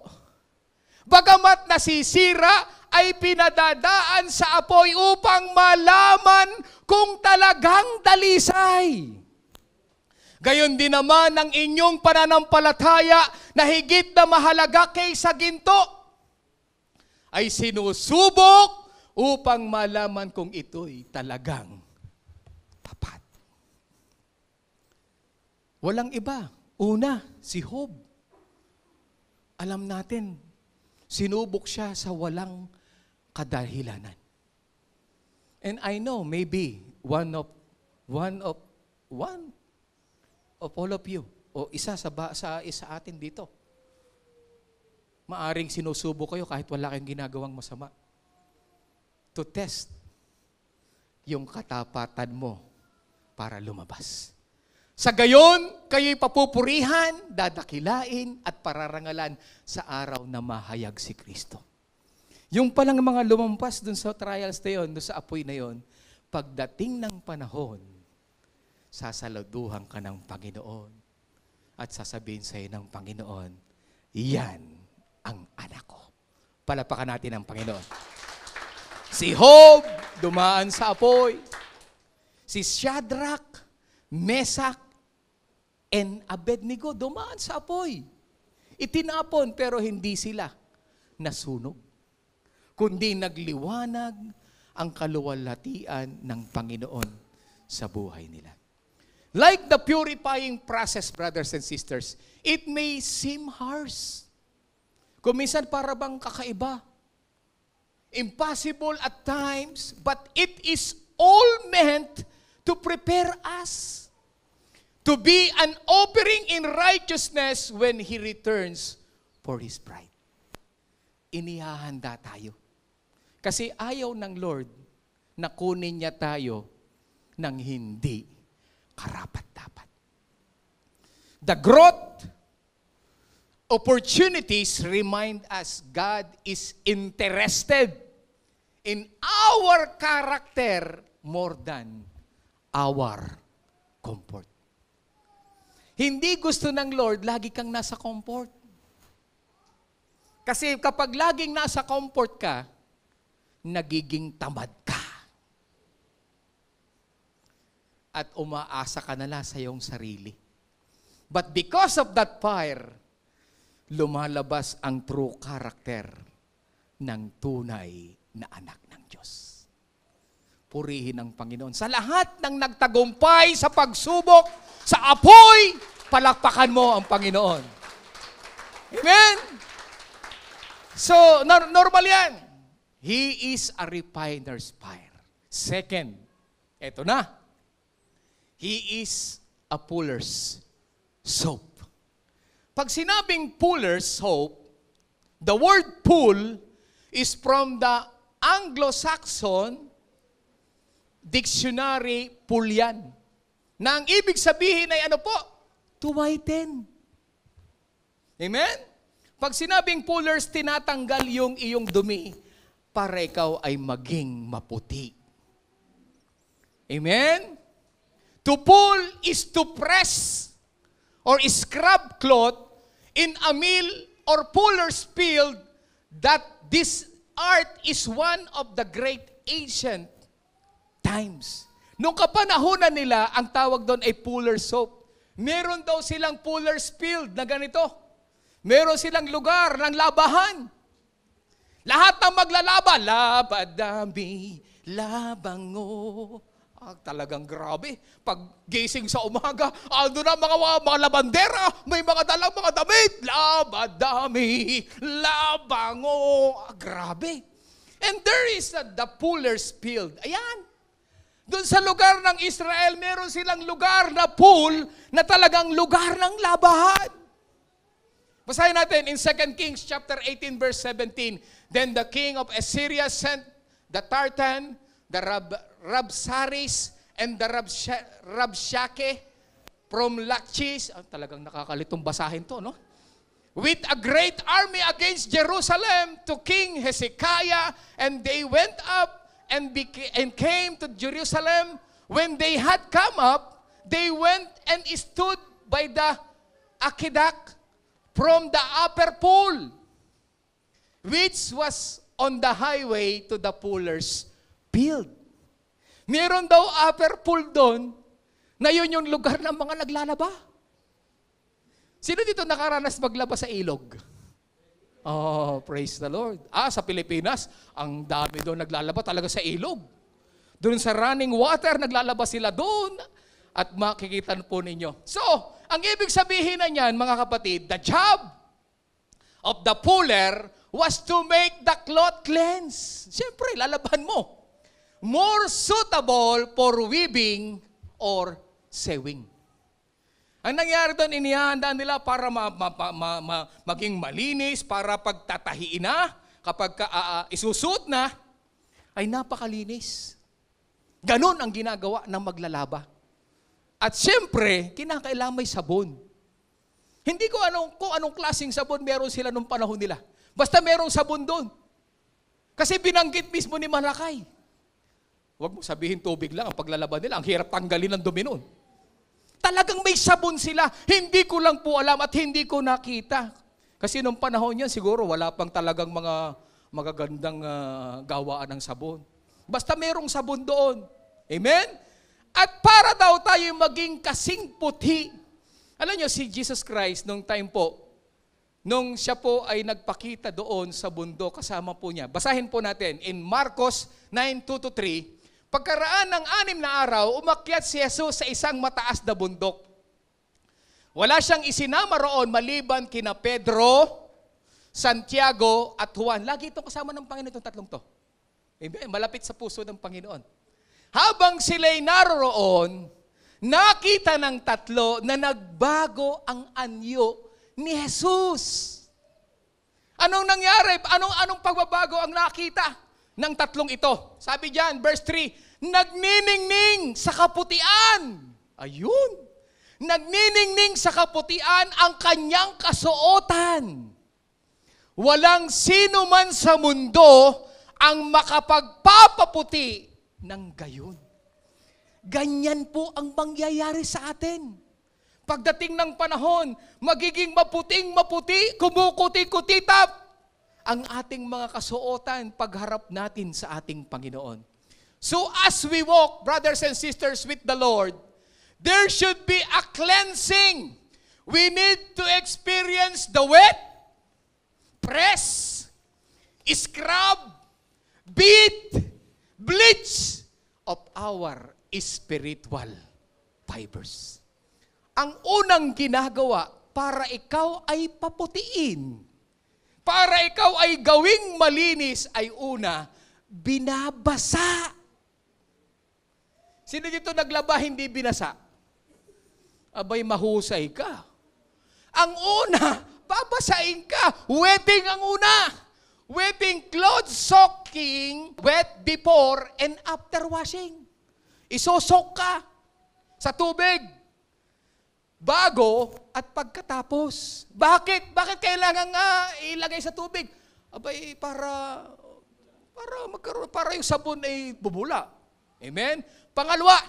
bagamat nasisira, ay pinadadaan sa apoy upang malaman kung talagang dalisay. Gayon din naman ang inyong pananampalataya na higit na mahalaga kaysa ginto ay sinusubok upang malaman kung ito'y talagang tapat. Walang iba. Una, si Job. Alam natin, sinubok siya sa walang kadahilanan. And I know maybe one of all of you, o isa sa atin dito, maaring sinusubok kayo kahit wala kayong ginagawang masama. To test yung katapatan mo para lumabas. Sa gayon, kayo'y papupurihan, dadakilain, at pararangalan sa araw na mahayag si Kristo. Yung palang mga lumampas dun sa trials na yun, dun sa apoy na yun, pagdating ng panahon, sasaluduhan ka ng Panginoon at sasabihin sa'yo ng Panginoon, yan ang anak ko. Palapakan natin ang Panginoon. Si Job, dumaan sa apoy. Si Shadrach, Meshach, and Abednego, dumaan sa apoy. Itinapon pero hindi sila nasunog. kundi nagliwanag ang kaluwalhatian ng Panginoon sa buhay nila. Like the purifying process, brothers and sisters, it may seem harsh. Kung minsan para bang kakaiba. Impossible at times, but it is all meant to prepare us to be an offering in righteousness when He returns for His bride. Inihahanda tayo. Kasi ayaw ng Lord na kunin niya tayo ng hindi karapat-dapat. The growth opportunities remind us God is interested in our character more than our comfort. Hindi gusto ng Lord lagi kang nasa comfort. Kasi kapag laging nasa comfort ka, nagiging tamad ka. At umaasa ka na lang sa iyong sarili. But because of that fire, lumalabas ang true character ng tunay na anak ng Diyos. Purihin ang Panginoon. Sa lahat ng nagtagumpay sa pagsubok, sa apoy, palakpakan mo ang Panginoon. Amen? So, normal yan. He is a refiner's fire. Second, eto na. He is a fuller's soap. Pag sinabing fuller's soap, the word full is from the Anglo-Saxon dictionary pulyan. Na ang ibig sabihin ay ano po? To whiten. Amen? Pag sinabing fullers, tinatanggal yung iyong dumi para ikaw ay maging maputi. Amen? To pull is to press or scrub cloth in a mill or fuller's field, that this art is one of the great ancient times. Noong kapanahunan nila, ang tawag doon ay fuller's soap. Meron daw silang fuller's field na ganito. Meron silang lugar ng labahan. Lahat ng maglalaba, labadami, labango. Talagang grabe. Pag gising sa umaga, ando na mga labandera, may mga dalang mga damit. Labadami, labango. Grabe. And there is the fuller's field. Ayan. Doon sa lugar ng Israel, meron silang lugar na pool na talagang lugar ng labahan. Basahin natin in 2 Kings chapter 18 verse 17. Then the king of Assyria sent the Tartan, the Rabsaris, and the Rabshakeh from Lachish. Talagang nakakalitong basahin to, no? With a great army against Jerusalem to King Hezekiah, and they went up and came to Jerusalem. When they had come up, they went and stood by the Akedak from the upper pool, which was on the highway to the fuller's field. Meron daw upper pool doon, na yun yung lugar ng mga naglalaba. Sino dito nakaranas maglaba sa ilog? Oh, praise the Lord. Sa Pilipinas, ang dami doon naglalaba talaga sa ilog. Doon sa running water, naglalaba sila doon. At makikita po ninyo. So, ang ibig sabihin na niyan, mga kapatid, the job of the fuller was to make the cloth cleanse. Siyempre, lalaban mo. More suitable for weaving or sewing. Ang nangyari doon, inihanda nila para maging malinis, para pagtatahiin na, kapag isusot na, ay napakalinis. Ganon ang ginagawa ng maglalaba. At siyempre, kinakailangan may sabon. Hindi ko kung anong klaseng sabon meron sila nung panahon nila. Basta merong sabon doon. Kasi binanggit mismo ni Malakay. Huwag mo sabihin tubig lang ang paglalaban nila. Ang hirap tanggalin ng dumi noon. Talagang may sabon sila. Hindi ko lang po alam at hindi ko nakita. Kasi nung panahon yan, siguro wala pang talagang mga magagandang gawaan ng sabon. Basta merong sabon doon. Amen? At para daw tayo maging kasing puti. Alam nyo, si Jesus Christ, nung time po, nung siya po ay nagpakita doon sa bundok, kasama po niya. Basahin po natin in Marcos 9:2-3. Pagkaraan ng 6 na araw, umakyat si Jesus sa isang mataas na bundok. Wala siyang isinama roon maliban kina Pedro, Santiago at Juan. Lagi itong kasama ng Panginoon itong tatlong to. Amen? Malapit sa puso ng Panginoon. Habang sila'y naroroon, nakita ng tatlo na nagbago ang anyo ni Jesus. Anong nangyari? Anong pagbabago ang nakita ng tatlong ito? Sabi diyan, verse 3, nagniningning sa kaputian. Ayun. Nagniningning sa kaputian ang kanyang kasuotan. Walang sino man sa mundo ang makapagpapaputi ng gayon. Ganyan po ang mangyayari sa atin. Pagdating ng panahon, magiging maputing-maputi, kumukuti-kutitap ang ating mga kasuotan pagharap natin sa ating Panginoon. So as we walk, brothers and sisters, with the Lord, there should be a cleansing. We need to experience the wet, press, scrub, beat, bleach of our spiritual fibers. Ang unang ginagawa para ikaw ay paputiin, para ikaw ay gawing malinis ay una, binabasa. Sino dito naglaba hindi binasa? Abay, mahusay ka. Ang una, babasain ka. Wetting ang una. Wetting clothes, soaking, wet before and after washing. Isosok ka sa tubig. Bago at pagkatapos. Bakit? Bakit kailangan ilagay sa tubig? Abay, para yung sabon ay bubula. Amen? Pangalawa,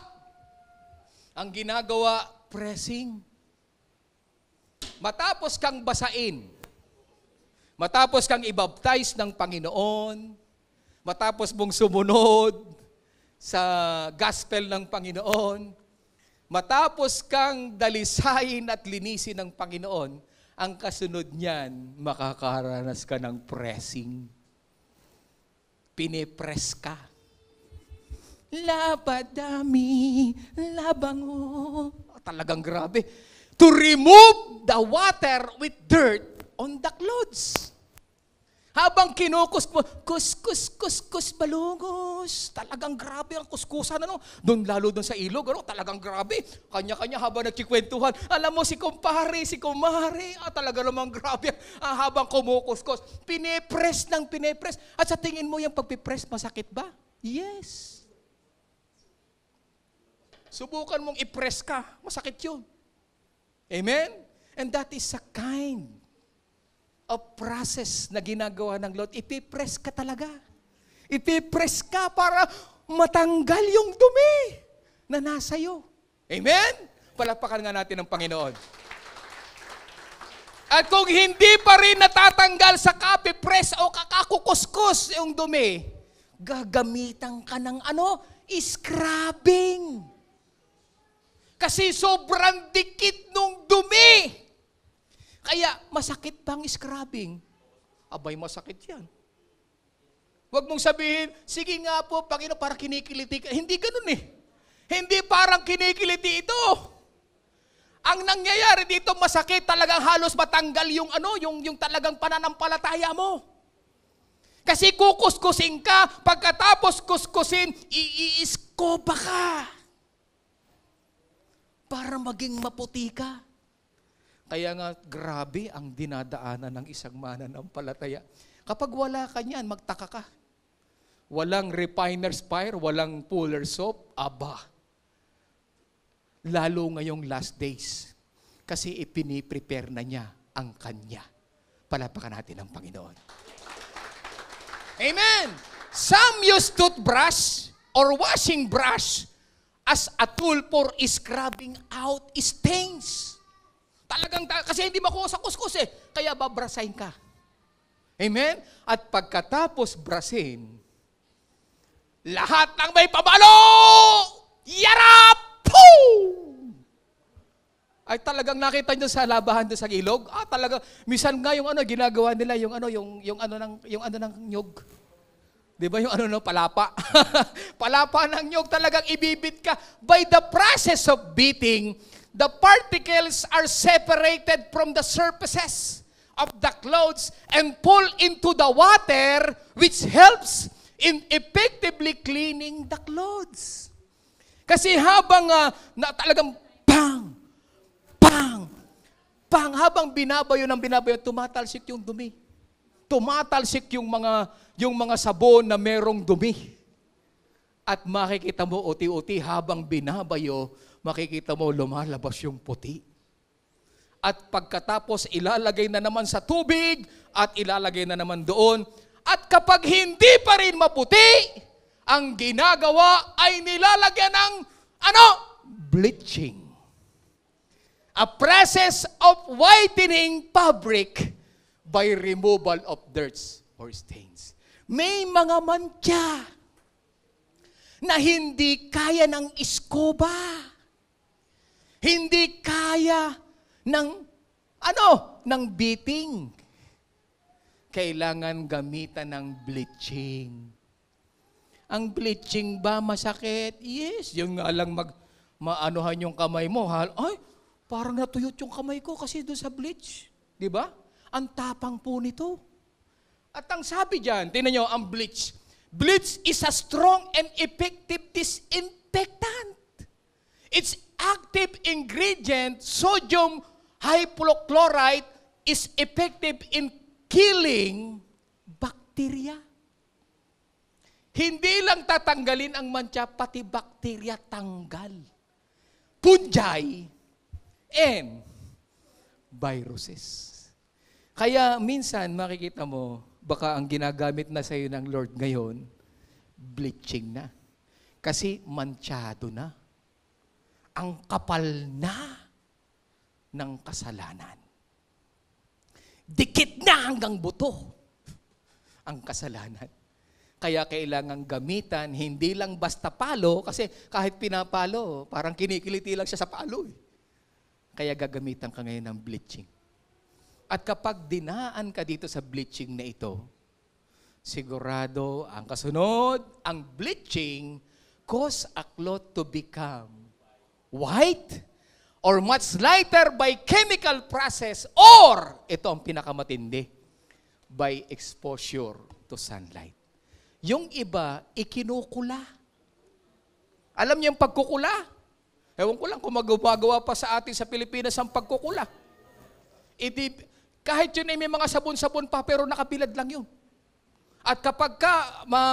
ang ginagawa, pressing. Matapos kang basain, matapos kang ibaptize ng Panginoon, matapos mong sumunod sa gospel ng Panginoon, matapos kang dalisayin at linisin ng Panginoon, ang kasunod niyan, makakaranas ka ng pressing. Pinipress ka. Labadami, labango. Talagang grabe. To remove the water with dirt on the clothes. Habang kinukus mo, kus, balungos. Talagang grabe ang kuskusan, Doon lalo doon sa ilog, Talagang grabe. Kanya-kanya habang nagkikwentuhan. Alam mo, si kumpare, si kumare, talaga namang grabe. Habang kumukuskus, pinipress. At sa tingin mo yung pagpipress, masakit ba? Yes. Subukan mong i-press ka, masakit yun. Amen? And that is a kind of process na ginagawa ng Lord. Ipipress ka talaga. Ipipress ka para matanggal yung dumi na nasa iyo. Amen? Palakpakan nga natin ng Panginoon. At kung hindi pa rin natatanggal sa kapipress o kakakukuskus yung dumi, gagamitan ka ng scrubbing. Kasi sobrang dikit nung dumi. Kaya, masakit bang scrubbing? Abay, masakit yan. Huwag mong sabihin, sige nga po, Panginoon, para kinikiliti ka. Hindi ganun eh. Hindi parang kinikiliti ito. Ang nangyayari dito, masakit, talagang halos matanggal yung yung talagang pananampalataya mo. Kasi kukuskusin ka, pagkatapos kuskusin, iiskoba ka. Para maging maputi ka. Kaya nga, grabe ang dinadaanan ng isang mananampalataya. Kapag wala ka niyan, magtaka ka. Walang refiner's fire, walang fuller's soap, lalo ngayong last days. Kasi ipiniprepare na niya ang kanya. Palapakan natin ang Panginoon. Amen! Some use toothbrush or washing brush as a tool for scrubbing out stains. Talagang, kasi hindi makuha sa kuskus kaya babrasahin ka. Amen? At pagkatapos brasin, lahat ng may pabalo, yarap! Poo! Ay talagang talagang nakita nyo sa labahan doon sa ilog, talaga, minsan nga yung ginagawa nila, yung ano ng nyog. Di ba yung palapa? Palapa ng nyog, talagang ibibit ka. By the process of beating, the particles are separated from the surfaces of the clothes and pull into the water, which helps in effectively cleaning the clothes. Kasi habang talagang bang, bang, bang, habang binabayo, tumatalsik yung dumi. Tumatalsik yung mga sabon na merong dumi. At makikita mo uti-uti habang binabayo, makikita mo lumalabas yung puti. At pagkatapos ilalagay na naman sa tubig at ilalagay na naman doon. At kapag hindi pa rin maputi, ang ginagawa ay nilalagyan ng bleaching. A process of whitening fabric by removal of dirts or stains. May mga mantsa na hindi kaya ng iskoba. Hindi kaya ng beating. Kailangan gamitan ng bleaching. Ang bleaching ba masakit? Yes, yung nga lang maanohan yung kamay mo. Ay, parang natuyot yung kamay ko kasi doon sa bleach. Di ba? Ang tapang po nito. At ang sabi dyan, tingnan nyo, ang bleach. Bleach is a strong and effective disinfectant. Its active ingredient, sodium hypochlorite, is effective in killing bacteria. Hindi lang tatanggalin ang mantsa, pati bacteria tanggal. Fungi and viruses. Kaya minsan makikita mo, baka ang ginagamit na sa iyo ng Lord ngayon, bleaching na. Kasi mantsado na. Ang kapal na ng kasalanan. Dikit na hanggang buto ang kasalanan. Kaya kailangan gamitan, hindi lang basta palo, kasi kahit pinapalo, parang kinikiliti lang siya sa palo. Kaya gagamitan ka ngayon ng bleaching. At kapag dinaan ka dito sa bleaching na ito, sigurado ang kasunod, ang bleaching cause a cloth to become white or much lighter by chemical process or, ito ang pinakamatindi, by exposure to sunlight. Yung iba, ikinukula. Alam niyo yung pagkukula? Ewan ko lang kung magagawa pa sa atin sa Pilipinas ang pagkukula. Kahit yun ay may mga sabon-sabon pa, pero nakabilad lang yun. At kapag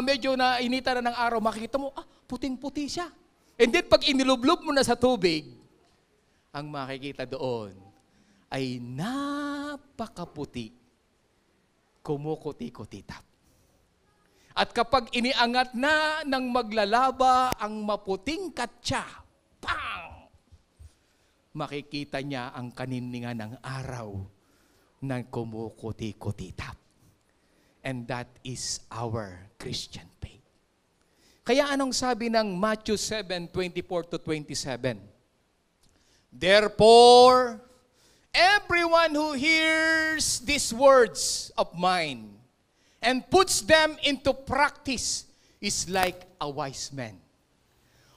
medyo nainita na ng araw, makikita mo, puting-puti siya. And then pag inilublob mo na sa tubig, ang makikita doon ay napakaputi, kumukuti-kutitap. At kapag iniangat na ng maglalaba ang maputing katsa, pang! Makikita niya ang kaniningan ng araw na kumukuti-kutitap. And that is our Christian faith. Kaya anong sabi ng Matthew 7:24-27? Therefore, everyone who hears these words of mine and puts them into practice is like a wise man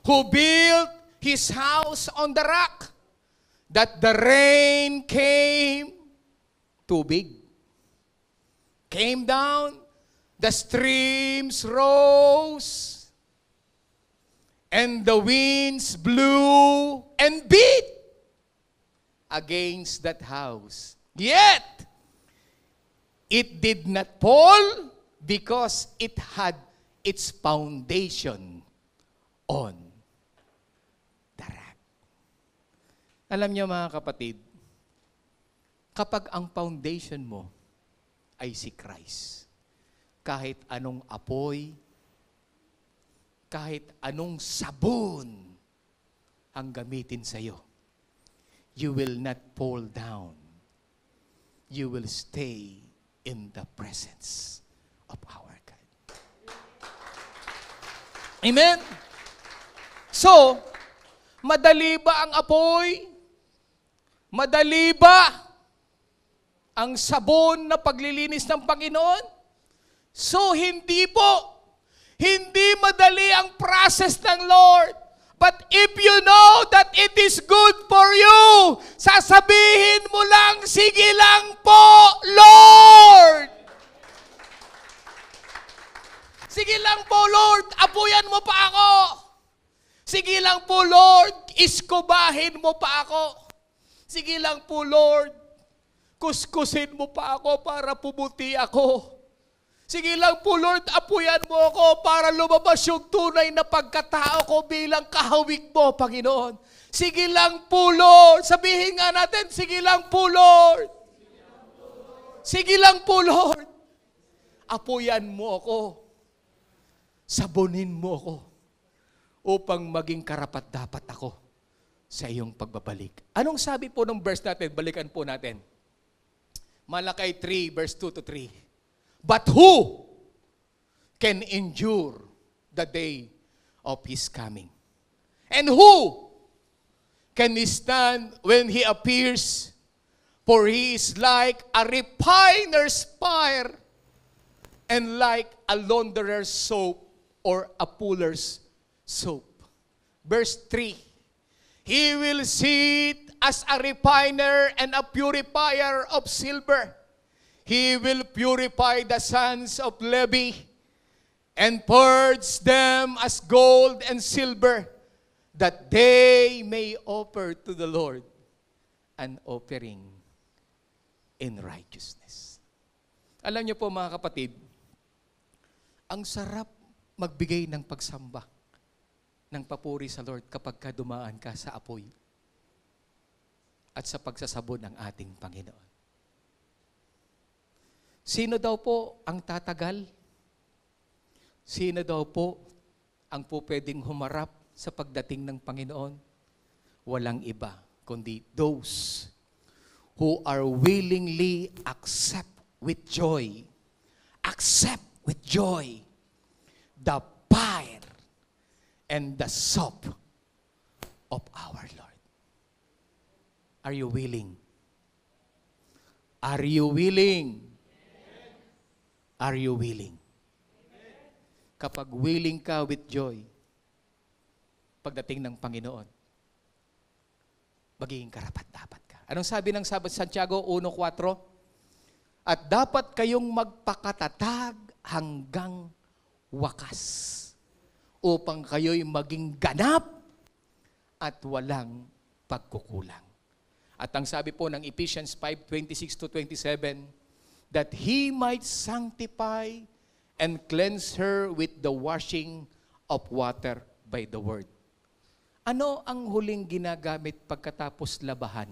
who built his house on the rock, that the rain came, tubig, came down, the streams rose, and the winds blew and beat against that house. Yet, it did not fall because it had its foundation on the rock. Alam niyo mga kapatid, kapag ang foundation mo ay si Christ, kahit anong apoy, kahit anong sabon ang gamitin sa iyo, you will not fall down. You will stay in the presence of our God. Amen? So, madali ba ang apoy? Madali ba ang sabon na paglilinis ng Panginoon? So, hindi po. Hindi madali ang process ng Lord. But if you know that it is good for you, sasabihin mo lang, sige lang po, Lord. Sige lang po, Lord, apuyan mo pa ako. Sige lang po, Lord, iskubahin mo pa ako. Sige lang po, Lord, kuskusin mo pa ako para pumuti ako. Sige lang po, Lord, apuyan mo ako para lumabas yung tunay na pagkatao ko bilang kahawig mo, Panginoon. Sige lang po, Lord. Sabihin nga natin, sige lang po, Lord. Sige lang po, Lord. Apuyan mo ako. Sabunin mo ako upang maging karapat-dapat ako sa iyong pagbabalik. Anong sabi po ng verse natin? Balikan po natin. Malakay 3, verse 2 to 3. But who can endure the day of His coming? And who can stand when He appears? For He is like a refiner's fire and like a launderer's soap or a fuller's soap. Verse 3. He will sit as a refiner and a purifier of silver. He will purify the sons of Levi and purge them as gold and silver, that they may offer to the Lord an offering in righteousness. Alam niyo po mga kapatid, ang sarap magbigay ng pagsamba, ng papuri sa Lord kapag dumaan ka sa apoy at sa pagsasabon ng ating Panginoon. Sino daw po ang tatagal? Sino daw po ang po pwedeng humarap sa pagdating ng Panginoon? Walang iba, kundi those who are willingly accept with joy the fire and the soap of our Lord. Are you willing? Are you willing? Are you willing? Kapag willing ka with joy, pagdating ng Panginoon, magiging karapat-dapat ka. Anong sabi ng Santiago 1:4? At dapat kayong magpakatatag hanggang wakas upang kayo'y maging ganap at walang pagkukulang. At ang sabi po ng Ephesians 5:26-27, that He might sanctify and cleanse her with the washing of water by the word. Ano ang huling ginagamit pagkatapos labahan?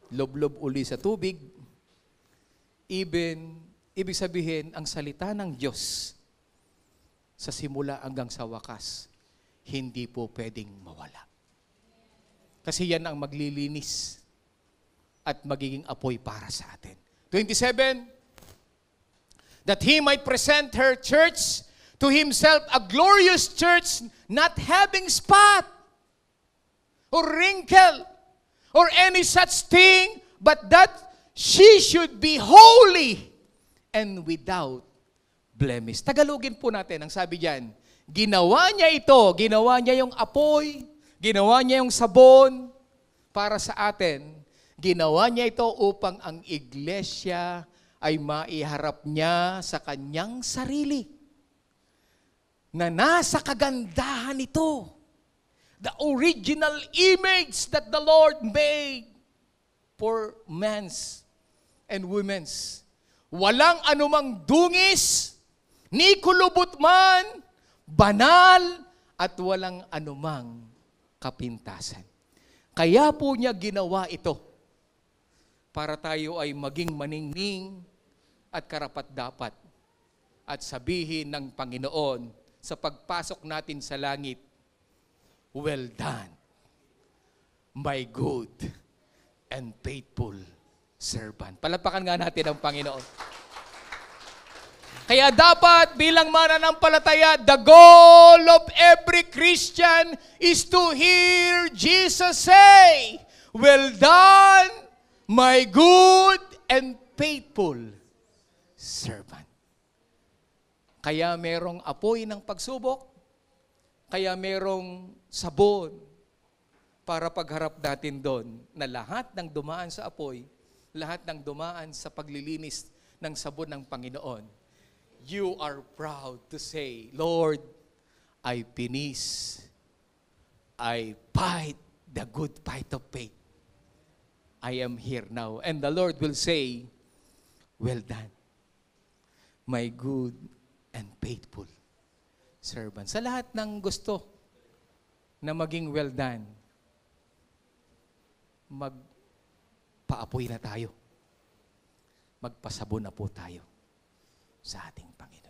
Loblob uli sa tubig. Ibig sabihin, ang salita ng Diyos sa simula hanggang sa wakas, hindi po pwedeng mawala. Kasi yan ang maglilinis at magiging apoy para sa atin. 27, that He might present her church to Himself, a glorious church, not having spot or wrinkle or any such thing, but that she should be holy and without blemish. Tagalogin po natin, ang sabi diyan, ginawa niya ito, ginawa niya yung apoy, ginawa niya yung sabon para sa atin. Ginawa niya ito upang ang iglesia ay maiharap niya sa kanyang sarili na nasa kagandahan ito. The original image that the Lord made for men's and women's. Walang anumang dungis, ni kulubot man, banal, at walang anumang kapintasan. Kaya po niya ginawa ito para tayo ay maging maningning at karapat-dapat at sabihin ng Panginoon sa pagpasok natin sa langit, well done, my good and faithful servant. Palapakan nga natin ang Panginoon. Kaya dapat bilang mananampalataya, the goal of every Christian is to hear Jesus say, "Well done, my good and faithful servant." Kaya merong apoy ng pagsubok, kaya merong sabon para pagharap natin doon na lahat ng dumaan sa apoy, lahat ng dumaan sa paglilinis ng sabon ng Panginoon, you are proud to say, "Lord, I finish. I fight the good fight of faith. I am here now." And the Lord will say, "Well done, my good and faithful servant." Sa lahat ng gusto na maging well done, magpaapoy na tayo. Magpasabon na po tayo sa ating Panginoon.